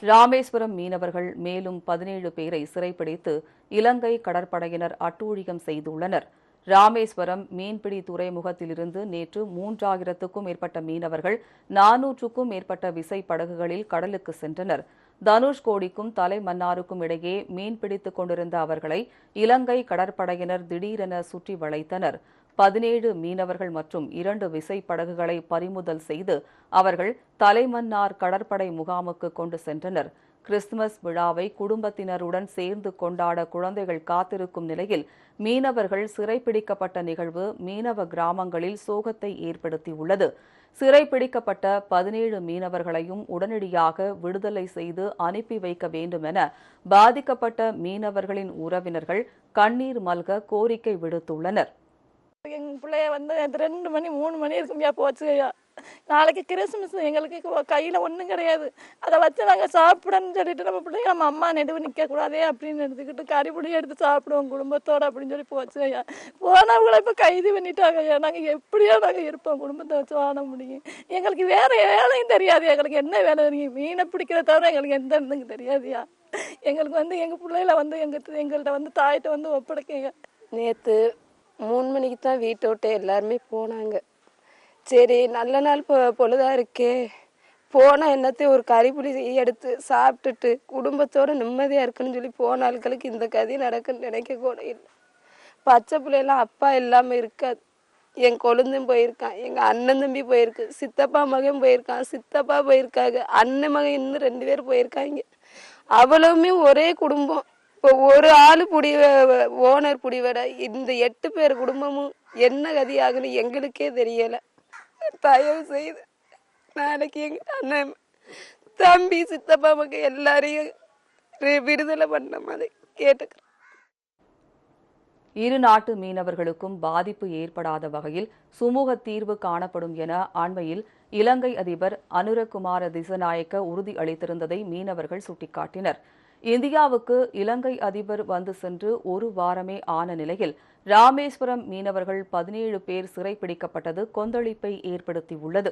ராமேஸ்வரம் மீனவர்கள் மேலும் 17 பேரை சிறைப்பிடித்து இலங்கை கடற்படையினர் அட்டூழியம் செய்துள்ளனர். ராமேஸ்வரம் மீன்பிடி துறைமுகத்திலிருந்து நேற்று 3000க்கும் மேற்பட்ட மீனவர்கள் 400க்கும் மேற்பட்ட விசைப்படகுகளில் கடலுக்கு சென்றனர். தனுஷ்கோடிக்கும் தலைமன்னாருக்கும் இடையே மீன்பிடித்துக் கொண்டிருந்த அவர்களை இலங்கை கடற்படையினர் திடீரென சுற்றி வளைத்தனர். 17 மீனவர்கள் மற்றும் 2 விசைப்படகுகளை பறிமுதல் செய்து அவர்கள் தலைமன்னார் கடற்படை முகாமுக்கு கொண்டு சென்றனர். கிறிஸ்துமஸ் விழாவை குடும்பத்தினருடன் சேர்ந்து கொண்டாட குழந்தைகள் காத்திருக்கும் நிலையில் மீனவர்கள் சிறைப்பிடிக்கப்பட்ட நிகழ்வு மீனவ கிராமங்களில் சோகத்தை ஏற்படுத்தியுள்ளது. சிறைப்பிடிக்கப்பட்ட 17 மீனவர்களையும் உடனடியாக விடுதலை செய்து அனுப்பி வைக்க வேண்டும் என பாதிக்கப்பட்ட மீனவர்களின் உறவினர்கள் கண்ணீர் மல்க கோரிக்கை விடுத்துள்ளனர். எங்க பிள்ளைய 2 மணி 3 மணி இருக்குமையா போச்சுயா. நாளைக்கு கிறிஸ்துமஸ், எங்களுக்கு கையில ஒன்றும் கிடையாது. அதை வச்சு நாங்கள் சாப்பிடணும்னு சொல்லிட்டு நம்ம பிள்ளைங்க நம்ம அம்மா நெடுவு நிற்கக்கூடாதே அப்படின்னு எடுத்துக்கிட்டு கறிபுடி எடுத்து சாப்பிடுவோம் குடும்பத்தோட அப்படின்னு சொல்லி போச்சுயா. போனவங்களை இப்போ கைது பண்ணிட்டாங்கய்யா. நாங்கள் எப்படியோ நாங்கள் இருப்போம், குடும்பத்தை வச்சு வாழ முடியும். எங்களுக்கு வேற வேலையும் தெரியாது. எங்களுக்கு என்ன வேலை தெரியும்? மீனை பிடிக்கிறத தவிர எங்களுக்கு எந்த இடத்துக்கு தெரியாதுயா. எங்களுக்கு எங்கள் பிள்ளையில எங்கள்கிட்ட தாயிட்ட ஒப்படைக்கங்க. நேற்று 3 மணிக்கு தான் வீட்டை விட்டு எல்லாருமே போனாங்க. சரி, நல்ல நாள் பொழுதா இருக்கே, போனால் என்னத்தையும் ஒரு கறிப்புளி எடுத்து சாப்பிட்டுட்டு குடும்பத்தோடு நிம்மதியாக இருக்குன்னு சொல்லி போன ஆட்களுக்கு இந்த கதி நடக்குன்னு நினைக்க கூட இல்லை. பச்சை பிள்ளைலாம் அப்பா இல்லாமல் இருக்காது. என் கொழுந்தும் போயிருக்கான், எங்கள் அண்ணன் தம்பி போயிருக்கு, சித்தப்பா மகன் போயிருக்கான், சித்தப்பா போயிருக்காங்க, அண்ணன் மகன் இன்னும் 2 பேர் போயிருக்காங்க. அவ்வளவுமே ஒரே குடும்பம். இப்போ ஒரு ஆள் ஓனர் புடிவடை இந்த 8 பேர் குடும்பமும் என்ன கதி ஆகுன்னு எங்களுக்கே தெரியலை. தயவு செய்து நாளைக்கு எங்க அண்ணன் தம்பி சித்தப்பா மகன் எல்லாரையும் விடுதலை பண்ண மாதிரி கேட்டுக்கிறேன். இரு நாட்டு மீனவர்களுக்கும் பாதிப்பு ஏற்படாத வகையில் சுமூக தீர்வு காணப்படும் என அண்மையில் இலங்கை அதிபர் அனுரகுமார திசநாயக்க உறுதி அளித்திருந்ததை மீனவர்கள் சுட்டிக்காட்டினர். இந்தியாவுக்கு இலங்கை அதிபர் வந்து சென்று 1 வாரமே ஆன நிலையில் ராமேஸ்வரம் மீனவர்கள் 17 பேர் சிறைப்பிடிக்கப்பட்டது கொந்தளிப்பை ஏற்படுத்தியுள்ளது.